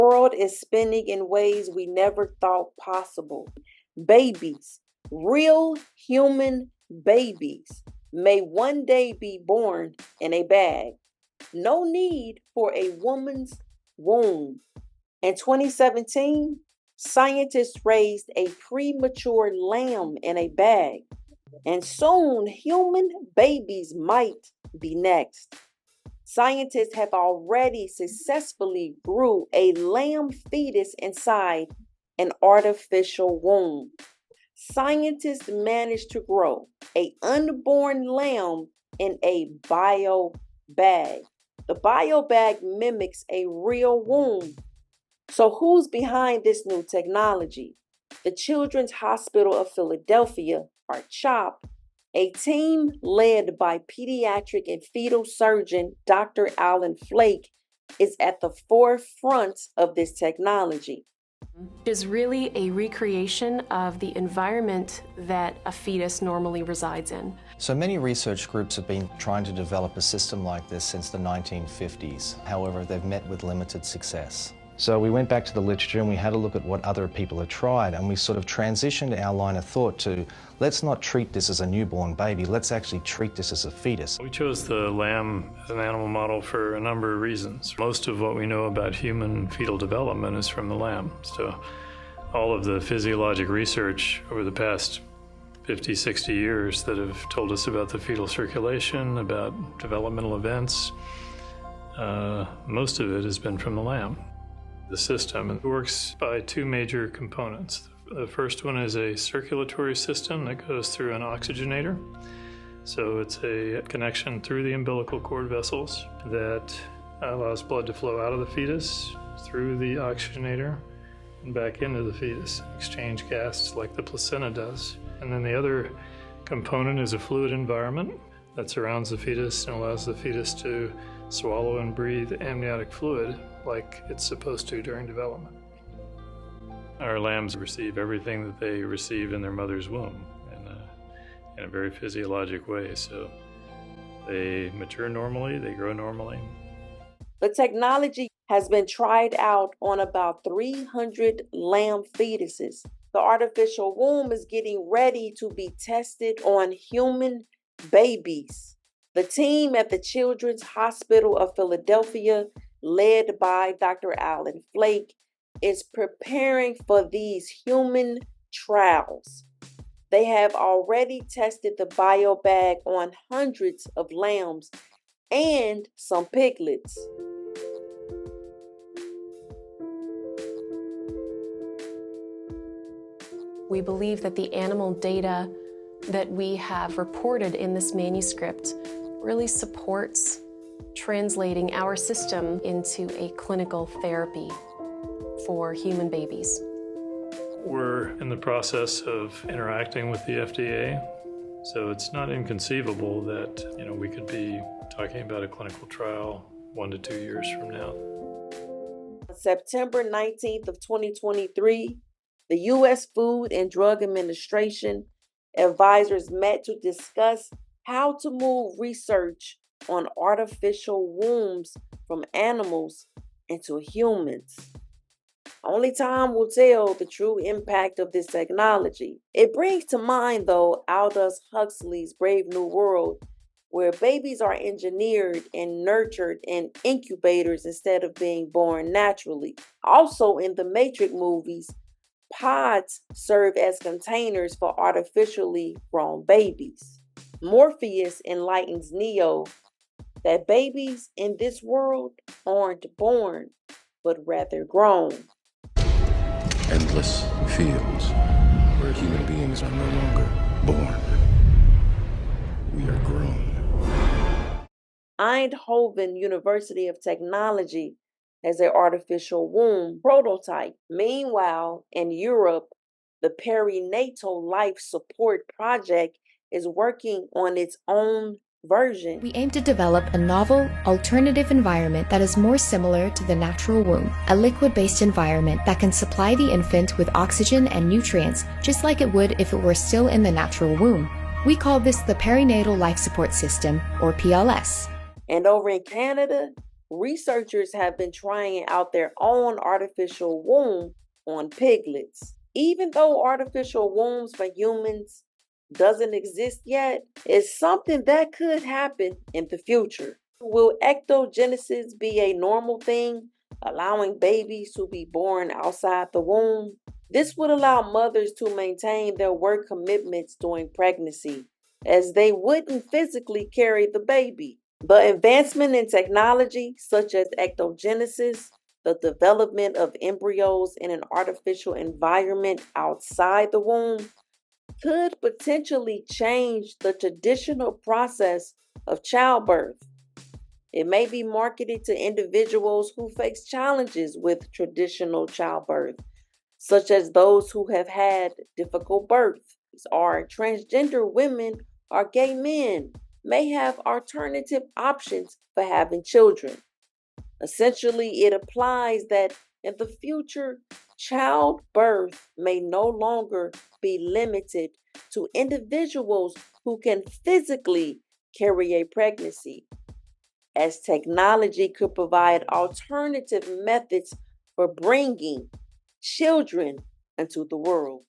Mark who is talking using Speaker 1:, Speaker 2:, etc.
Speaker 1: The world is spinning in ways we never thought possible. Babies, real human babies, may one day be born in a bag. No need for a woman's womb. In 2017, scientists raised a premature lamb in a bag, and soon human babies might be next. Scientists have already successfully grew a lamb fetus inside an artificial womb. Scientists managed to grow an unborn lamb in a bio bag. The bio bag mimics a real womb. So who's behind this new technology? The Children's Hospital of Philadelphia, or CHOP, a team led by pediatric and fetal surgeon Dr. Alan Flake, is at the forefront of this technology.
Speaker 2: It is really a recreation of the environment that a fetus normally resides in.
Speaker 3: So many research groups have been trying to develop a system like this since the 1950s. However, they've met with limited success. So we went back to the literature and we had a look at what other people had tried, and we sort of transitioned our line of thought to, let's not treat this as a newborn baby, let's actually treat this as a fetus.
Speaker 4: We chose the lamb as an animal model for a number of reasons. Most of what we know about human fetal development is from the lamb. So all of the physiologic research over the past 50, 60 years that have told us about the fetal circulation, about developmental events, most of it has been from the lamb. The system works by two major components. The first one is a circulatory system that goes through an oxygenator. So it's a connection through the umbilical cord vessels that allows blood to flow out of the fetus through the oxygenator and back into the fetus, exchange gas like the placenta does. And then the other component is a fluid environment that surrounds the fetus and allows the fetus to swallow and breathe amniotic fluid like it's supposed to during development. Our lambs receive everything that they receive in their mother's womb in a very physiologic way. So they mature normally, they grow normally.
Speaker 1: The technology has been tried out on about 300 lamb fetuses. The artificial womb is getting ready to be tested on human babies. The team at the Children's Hospital of Philadelphia, led by Dr. Alan Flake, is preparing for these human trials. They have already tested the biobag on hundreds of lambs and some piglets.
Speaker 2: We believe that the animal data that we have reported in this manuscript really supports translating our system into a clinical therapy for human babies.
Speaker 4: We're in the process of interacting with the FDA, so it's not inconceivable that we could be talking about a clinical trial 1 to 2 years from now.
Speaker 1: On September 19th of 2023, the U.S. Food and Drug Administration advisors met to discuss how to move research on artificial wombs from animals into humans. Only time will tell the true impact of this technology. It brings to mind, though, Aldous Huxley's Brave New World, where babies are engineered and nurtured in incubators instead of being born naturally. Also in the Matrix movies, pods serve as containers for artificially grown babies. Morpheus enlightens Neo that babies in this world aren't born, but rather grown.
Speaker 5: Endless fields where human beings are no longer born. We are grown.
Speaker 1: Eindhoven University of Technology has an artificial womb prototype. Meanwhile, in Europe, the Perinatal Life Support Project is working on its own version.
Speaker 6: We aim to develop a novel, alternative environment that is more similar to the natural womb, a liquid-based environment that can supply the infant with oxygen and nutrients, just like it would if it were still in the natural womb. We call this the Perinatal Life Support System, or PLS.
Speaker 1: And over in Canada, researchers have been trying out their own artificial womb on piglets. Even though artificial wombs for humans doesn't exist yet, it's something that could happen in the future. Will ectogenesis be a normal thing, allowing babies to be born outside the womb? This would allow mothers to maintain their work commitments during pregnancy, as they wouldn't physically carry the baby. But advancement in technology, such as ectogenesis, the development of embryos in an artificial environment outside the womb, could potentially change the traditional process of childbirth. It may be marketed to individuals who face challenges with traditional childbirth, such as those who have had difficult births, or transgender women or gay men may have alternative options for having children. Essentially, it implies that in the future, childbirth may no longer be limited to individuals who can physically carry a pregnancy, as technology could provide alternative methods for bringing children into the world.